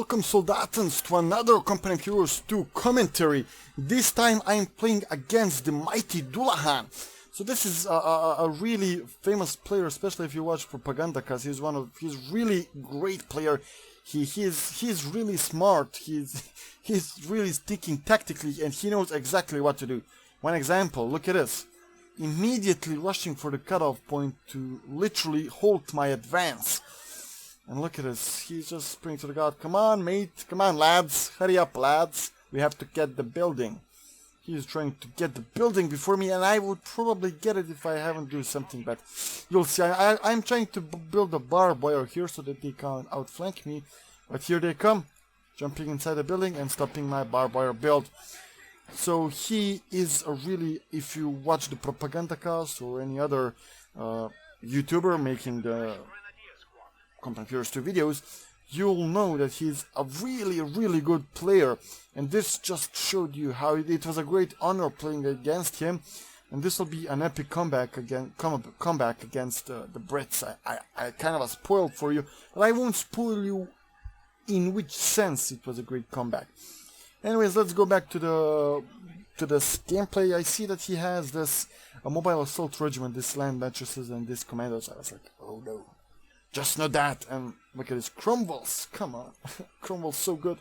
welcome soldatans to another Company of Heroes 2 commentary. This time I'm playing against the mighty Dullahan. So this is a really famous player, especially if you watch Propaganda, because he's really great player. He's really smart. He's really thinking tactically, and he knows exactly what to do. One example, look at this. Immediately rushing for the cutoff point to literally halt my advance. And look at this, he's just sprinting to the guard. Come on, mate, come on, lads, hurry up, lads. We have to get the building. He's trying to get the building before me, and I would probably get it if I haven't do something, but you'll see. I'm trying to build a barbed wire here so that they can't outflank me, but here they come, jumping inside the building and stopping my barbed wire build. So he is a really, if you watch the Propaganda cast or any other YouTuber making the Company of Heroes 2 videos, you'll know that he's a really good player, and this just showed you how it was a great honor playing against him, and this will be an epic comeback against the Brits. I kind of spoiled for you, but I won't spoil you in which sense it was a great comeback. Anyways, let's go back to this gameplay. I see that he has this mobile assault regiment, this land mattresses and this commandos. I was like, oh no. Just not that, and look at his crumbles, come on, crumbles so good.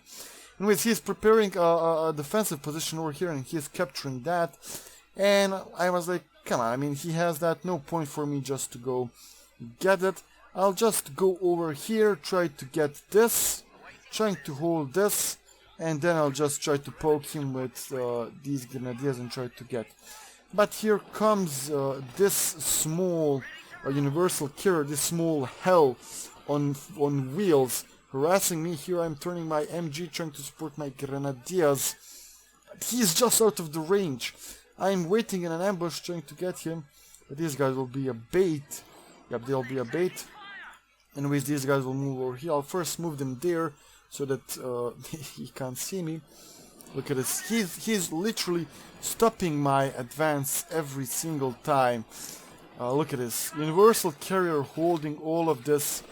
Anyways, he's preparing a defensive position over here, and he's capturing that, and I was like, come on, I mean, he has that, no point for me just to go get it. I'll just go over here, try to get this, trying to hold this, and then I'll just try to poke him with these grenadiers and try to get. But here comes this small universal carrier, this small hell on wheels, harassing me. Here I'm turning my MG, trying to support my grenadiers. He's just out of the range. I'm waiting in an ambush, trying to get him, but these guys will be a bait. Yep, they'll be a bait. Anyways, these guys will move over here. I'll first move them there so that he can't see me. Look at this. He's literally stopping my advance every single time. Look at this, universal carrier holding all of this,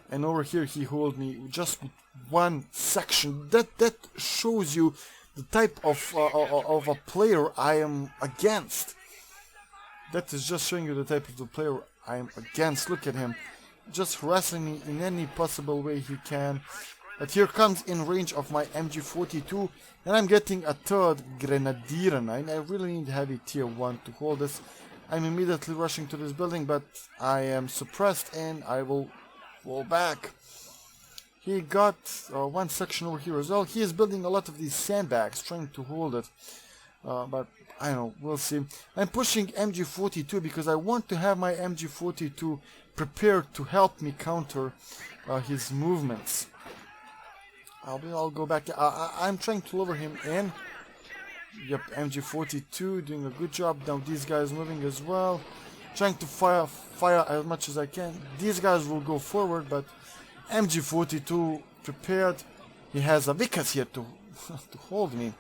and over here he hold me just with one section. That shows you the type of a player I am against. That is just showing you the type of the player I am against. Look at him, just harassing me in any possible way he can. But here comes in range of my MG42, and I'm getting a third grenadier, and I really need heavy tier 1 to hold this. I'm immediately rushing to this building, but I am suppressed and I will fall back. He got one section over here as well. He is building a lot of these sandbags, trying to hold it. But I don't know, we'll see. I'm pushing MG42 because I want to have my MG42 prepared to help me counter his movements. I'll go back. I'm trying to lure him in. Yep, MG42 doing a good job. Now these guys moving as well, trying to fire as much as I can. These guys will go forward, but MG42 prepared. He has a Vickers here to hold me.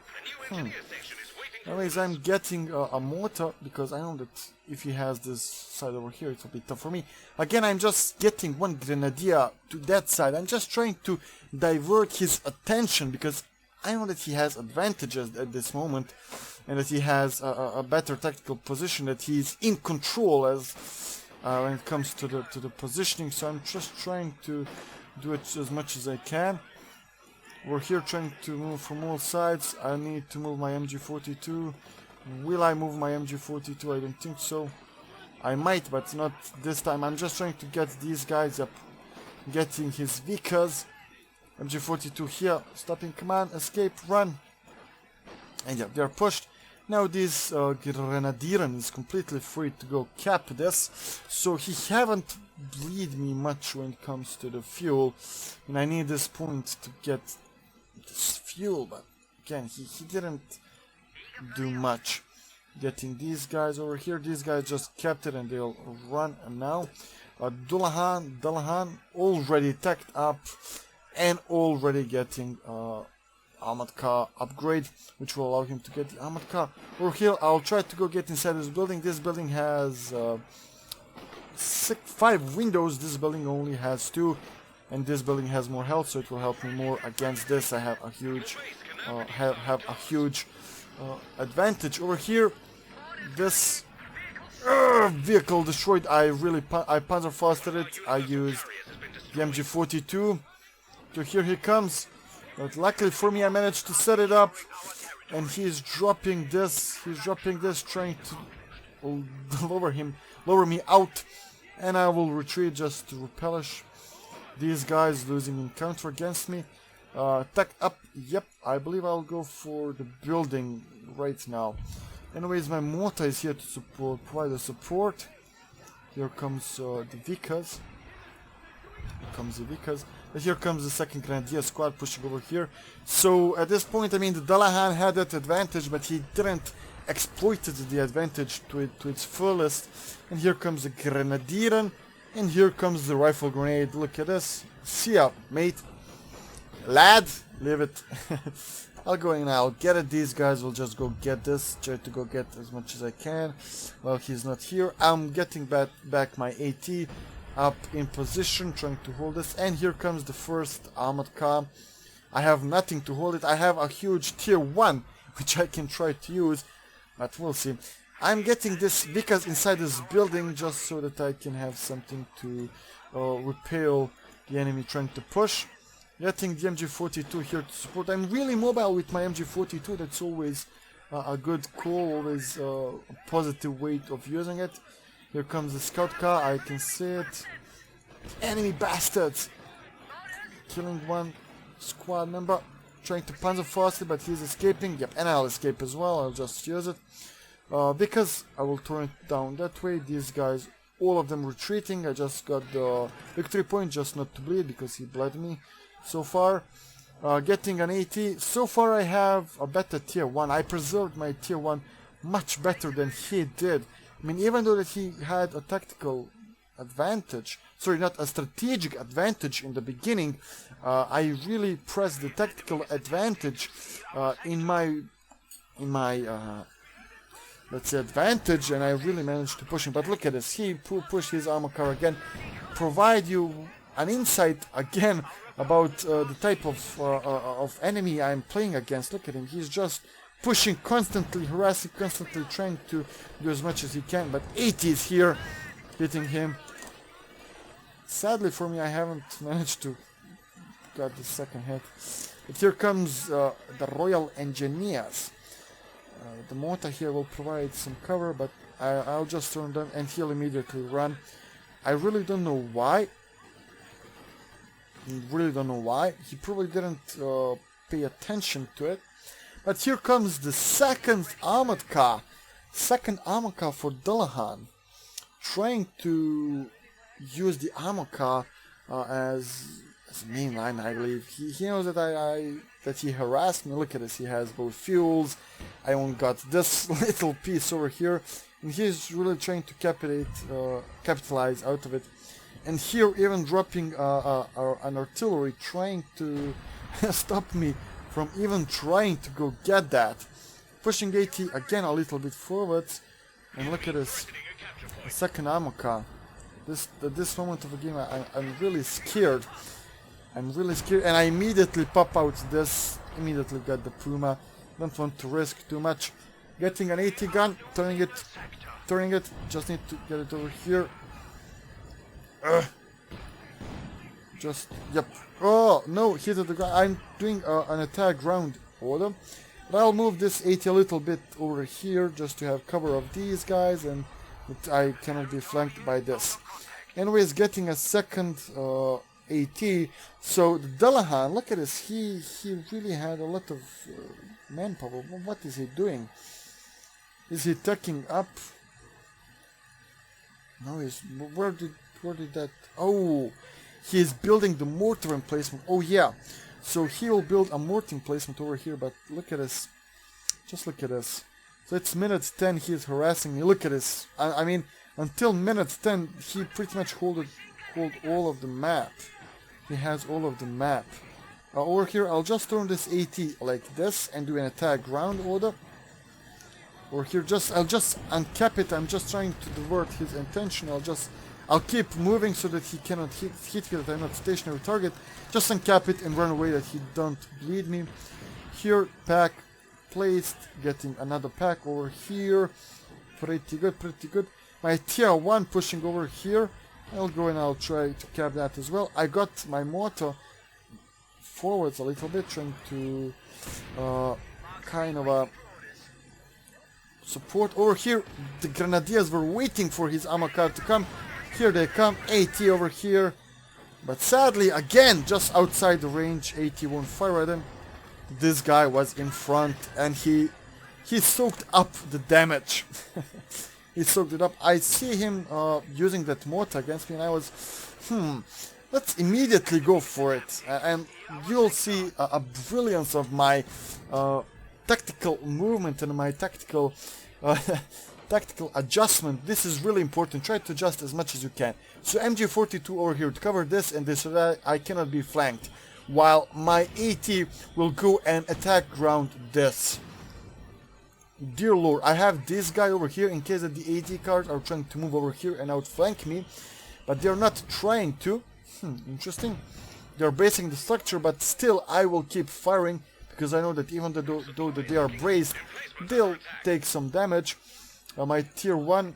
Anyways, I'm getting a mortar because I know that if he has this side over here, it will be tough for me. Again, I'm just getting one grenadier to that side. I'm just trying to divert his attention because I know that he has advantages at this moment, and that he has a better tactical position, that he's in control as when it comes to the positioning. So I'm just trying to do it as much as I can. We're here trying to move from all sides. I need to move my MG42. Will I move my MG42? I don't think so. I might, but not this time. I'm just trying to get these guys up, getting his Vickers. MG42 here, stopping, come on, escape, run. And yeah, they're pushed. Now this Grenadieren is completely free to go cap this. So he haven't bleed me much when it comes to the fuel. And I need this point to get this fuel, but again, he didn't do much. Getting these guys over here, these guys just kept it and they'll run. And now Dullahan already tacked up and already getting armored car upgrade, which will allow him to get the armored car. Over here, I'll try to go get inside this building. This building has 5 windows. This building only has 2. and this building has more health, so it will help me more against this. I have a huge advantage over here. This vehicle destroyed. I panzer fastered it. I used the MG42. So here he comes. But luckily for me, I managed to set it up, and he's dropping this. Trying to lower me out, and I will retreat just to repelish these guys losing in counter against me. Attack up. Yep, I believe I'll go for the building right now. Anyways, my mortar is here to provide the support. Here comes the Vikas. And here comes the second Grenadier squad pushing over here. So at this point, I mean, the Dullahan had that advantage, but he didn't exploited the advantage to its fullest. And here comes the Grenadier, and here comes the rifle grenade. Look at this. See ya, mate. Lad, leave it. I'll go in, I'll get it. These guys will just go get this. Try to go get as much as I can. Well, he's not here. I'm getting back my AT up in position, trying to hold this. And here comes the first armored car. I have nothing to hold it. I have a huge tier 1, which I can try to use, but we'll see. I'm getting this because inside this building, just so that I can have something to repel the enemy trying to push. Getting the MG42 here to support. I'm really mobile with my MG42. That's always a good call, always a positive way of using it. Here comes the scout car. I can see it. Enemy bastards! Killing one squad member. Trying to panzer faster, but he's escaping. Yep, and I'll escape as well. I'll just use it. Because I will turn it down that way. These guys, all of them retreating. I just got the victory point, just not to bleed, because he bled me. So far, getting an AT. So far I have a better tier 1. I preserved my tier 1 much better than he did. I mean, even though that he had a tactical advantage, sorry, not a strategic advantage in the beginning, I really pressed the tactical advantage in my let's say advantage, and I really managed to push him. But look at this, he pushed his armor car again. Provide you an insight again about the type of enemy I'm playing against. Look at him, he's just pushing constantly, harassing, constantly trying to do as much as he can, but 80 is here, hitting him. Sadly for me, I haven't managed to get the second hit. But here comes the Royal Engineers. The mortar here will provide some cover, but I'll just turn them and he'll immediately run. I really don't know why. He probably didn't pay attention to it. But here comes the second armored car. Second armored car for Dullahan. Trying to use the armored car as a main line, I believe. He knows that he harassed me. Look at this, he has both fuels. I only got this little piece over here. And he's really trying to capitalize out of it. And here even dropping an artillery, trying to stop me from even trying to go get that. Pushing AT again a little bit forwards. And look at this, a second armor car. At this moment of the game, I'm really scared. And I immediately pop out this, immediately got the Puma. Don't want to risk too much. Getting an AT gun, turning it, just need to get it over here. Yep. Oh, no, hit at the ground. I'm doing an attack ground order. But I'll move this AT a little bit over here, just to have cover of these guys, and I cannot be flanked by this. Anyways, getting a second AT. So the Dullahan, look at this, he really had a lot of manpower. What is he doing? Is he tacking up? No, where did that? Oh, he is building the mortar emplacement. Oh yeah, so he will build a mortar emplacement over here. But look at this, just look at this. So it's minute 10. He is harassing me. Look at this. I mean, until minute 10, he pretty much hold all of the map. He has all of the map. Over here, I'll just turn this AT like this and do an attack ground order. Or here, I'll just uncap it. I'm just trying to divert his attention. I'll I'll keep moving so that he cannot hit me, that I'm not stationary target. Just uncap it and run away that he don't bleed me. Here, pack placed, getting another pack over here. Pretty good, pretty good. My tier 1 pushing over here. I'll go and I'll try to cap that as well. I got my mortar forwards a little bit, trying to kind of support over here. The grenadiers were waiting for his ammo card to come. Here they come. AT over here, but sadly again just outside the range. AT won't fire at him. This guy was in front and he soaked up the damage. He soaked it up. I see him using that mortar against me and I was let's immediately go for it, and you'll see a brilliance of my tactical movement and my tactical tactical adjustment. This is really important. Try to adjust as much as you can. So MG42 over here to cover this and this so that I cannot be flanked, while my AT will go and attack ground this. Dear Lord, I have this guy over here in case that the AT cards are trying to move over here and outflank me, but they're not trying to. Interesting. They're basing the structure, but still I will keep firing because I know that even though that they are braced, they'll take some damage. My tier 1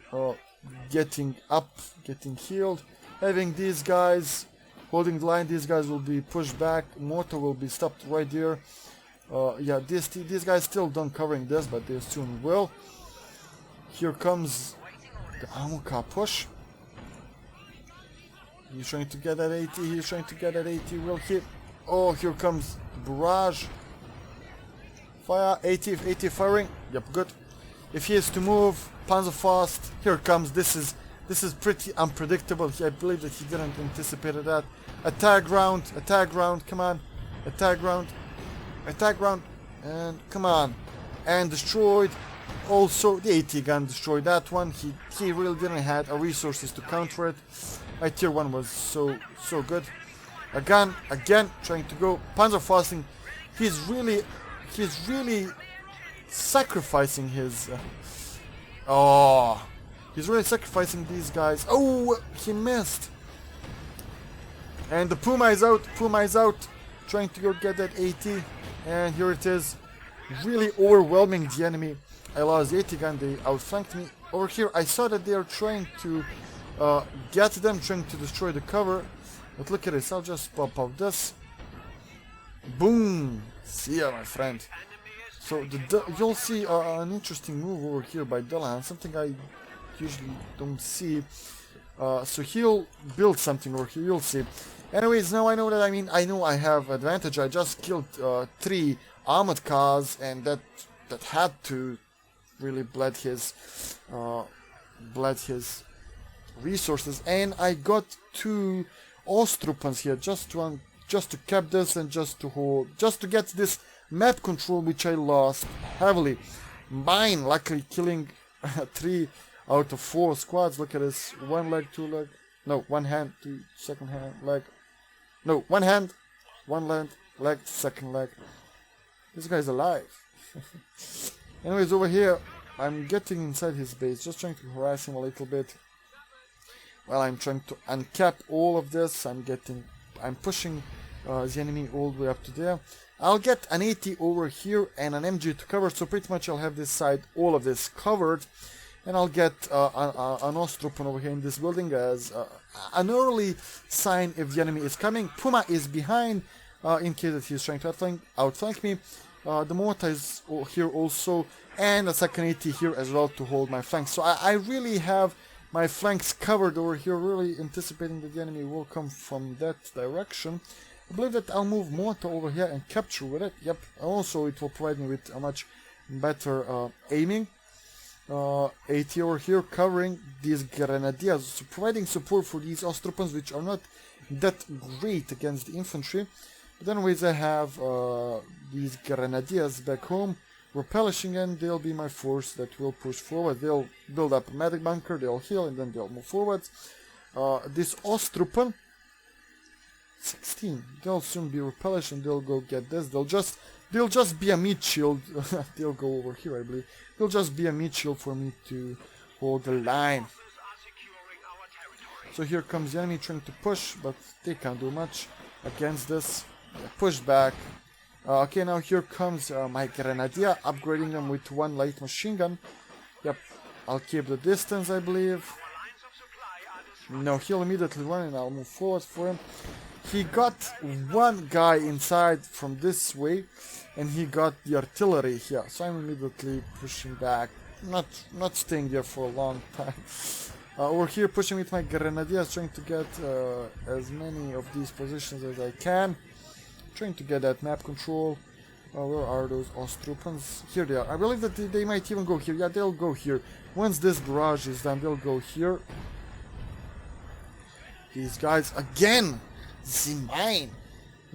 getting up, getting healed. Having these guys holding the line, these guys will be pushed back. Mortar will be stopped right there. Yeah, these guys still don't covering this, but they soon will. Here comes the ammo car push. He's trying to get that AT, he's trying to get that AT, will hit. Oh, here comes barrage. Fire, AT firing. Yep, good. If he is to move, Panzerfaust, here it comes. This is pretty unpredictable. I believe that he didn't anticipate that. Attack round, come on. Attack round, and come on. And destroyed. Also, the AT gun destroyed that one. He really didn't have resources to counter it. My tier 1 was so good. Again, trying to go. Panzerfausting. He's really sacrificing his... he's really sacrificing these guys. Oh, he missed. And the Puma is out. Trying to go get that AT. And here it is. Really overwhelming the enemy. I lost the AT gun. They outflanked me. Over here, I saw that they are trying to get them, trying to destroy the cover. But look at this. I'll just pop up this. Boom. See ya, my friend. So you'll see an interesting move over here by Dullahan, something I usually don't see. So he'll build something over here, you'll see. Anyways, now I know that, I know I have advantage. I just killed 3 armored cars, and that had to really bled his resources. And I got 2 Ostrupans here just to cap this and just to hold, just to get this map control, which I lost heavily. Mine luckily killing 3 out of 4 squads. Look at this. 1 leg, 2 leg. No, 1 hand, 2 second hand, leg. No, 1 hand, 1 leg, second leg. This guy's alive. Anyways, over here, I'm getting inside his base, just trying to harass him a little bit. Well, I'm trying to uncap all of this. I'm pushing the enemy all the way up to there. I'll get an AT over here and an MG to cover, so pretty much I'll have this side, all of this covered. And I'll get an Ostrupan over here in this building as an early sign if the enemy is coming. Puma is behind in case that he's trying to outflank me. The mortar is here also, and a second AT here as well to hold my flanks. So I really have my flanks covered over here, really anticipating that the enemy will come from that direction. I believe that I'll move mortar over here and capture with it. Yep. Also, it will provide me with a much better aiming. AT over here covering these grenadiers, so providing support for these Ostrupans, which are not that great against the infantry. But anyways, I have these grenadiers back home replenishing, and they'll be my force that will push forward. They'll build up a medic bunker, they'll heal, and then they'll move forward. This Ostrupan 16, they'll soon be replenished, and they'll go get this. They'll just be a meat shield. They'll go over here, I believe. They'll just be a meat shield for me to hold the line. So here comes the enemy trying to push, but they can't do much against this. Push back. Okay, now here comes my Grenadier, upgrading them with one light machine gun. Yep, I'll keep the distance, I believe. No, he'll immediately run and I'll move forward for him. He got one guy inside from this way, and he got the artillery here. So I'm immediately pushing back, not staying there for a long time. Over here, pushing with my Grenadiers, trying to get as many of these positions as I can. Trying to get that map control. Where are those Ostrupans? Here they are. I believe that they might even go here. Yeah, they'll go here. Once this barrage is done, they'll go here. These guys again. The mine.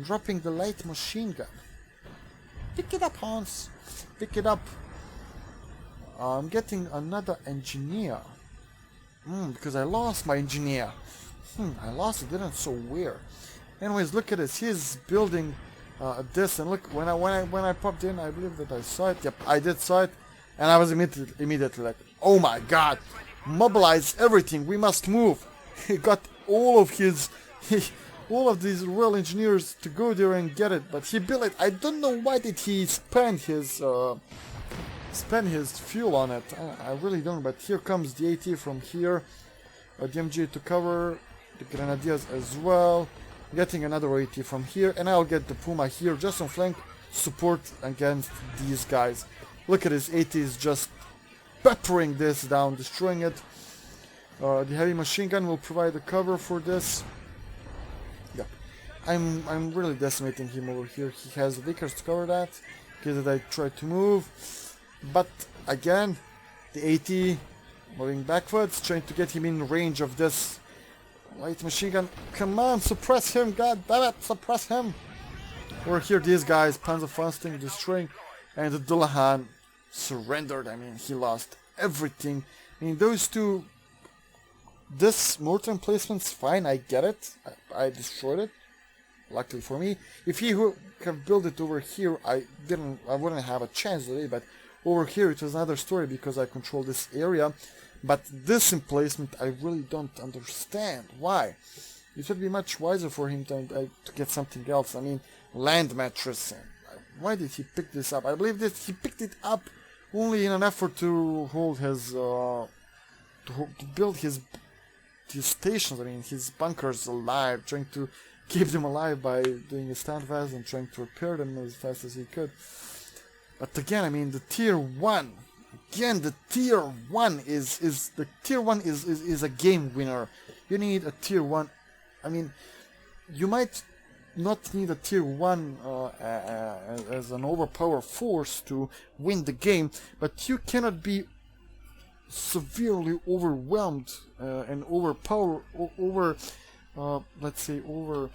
Dropping the light machine gun. Pick it up, Hans. Pick it up. I'm getting another engineer. Because I lost my engineer. I lost it. Didn't so weird. Anyways, look at this. He's building this, and look, when I popped in, I believe that I saw it. Yep, I did saw it, and I was immediately like, oh my god, mobilize everything. We must move. He got all of these real engineers to go there and get it, but he built it. I don't know why did he spend his fuel on it. I really don't. But here comes the AT from here, the MG to cover the Grenadiers as well. Getting another AT from here, and I'll get the Puma here just on flank support against these guys. Look at his AT is just peppering this down, destroying it. The heavy machine gun will provide the cover for this. Yeah, I'm really decimating him over here. He has the Vickers to cover that. Okay, that I try to move, but again, the AT moving backwards, trying to get him in range of this light machine gun. Come on, suppress him, god damn it, suppress him. Over here, these guys, Panzerfausting, destroying, and the Dullahan surrendered. I mean, he lost everything. I mean, those two, this mortar emplacement's fine, I get it. I destroyed it, luckily for me. If he would have built it over here, I wouldn't have a chance today, but over here it was another story because I control this area. But this emplacement, I really don't understand. Why? It would be much wiser for him to get something else. I mean, land mattress. Why did he pick this up? I believe that he picked it up only in an effort to hold his, to build his stations. I mean, his bunkers alive, trying to keep them alive by doing a standfast and trying to repair them as fast as he could. But again, I mean, the tier 1. Again, the tier 1 is a game winner. You need a tier 1. I mean, you might not need a tier 1 as an overpowered force to win the game, but you cannot be severely overwhelmed and let's say over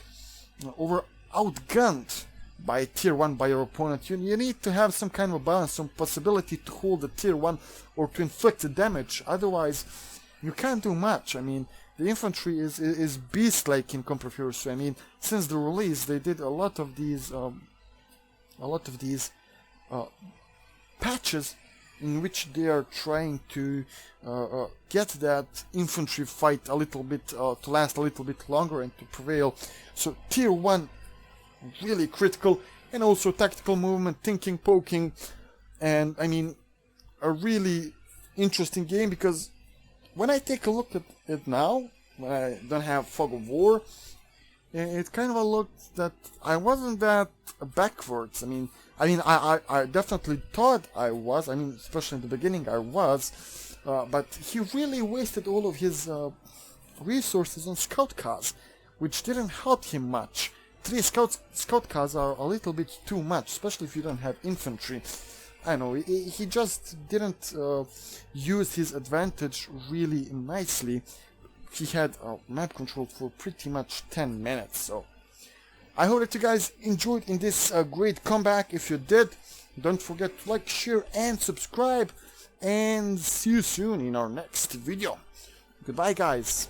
outgunned by tier 1 by your opponent. You need to have some kind of balance, some possibility to hold the tier 1 or to inflict the damage. Otherwise, you can't do much. I mean, the infantry is beast-like in Company of Heroes 2. I mean, since the release, they did a lot of these patches in which they are trying to get that infantry fight a little bit to last a little bit longer and to prevail. So tier 1 really critical, and also tactical movement, thinking, poking, and I mean a really interesting game, because when I take a look at it now, when I don't have Fog of War, it kind of looked that I wasn't that backwards. I definitely thought I was. I mean, especially in the beginning I was, but he really wasted all of his resources on scout cars, which didn't help him much. 3 scout cars are a little bit too much, especially if you don't have infantry. I know, he just didn't use his advantage really nicely. He had map control for pretty much 10 minutes, so I hope that you guys enjoyed in this great comeback. If you did, don't forget to like, share and subscribe, and see you soon in our next video. Goodbye, guys.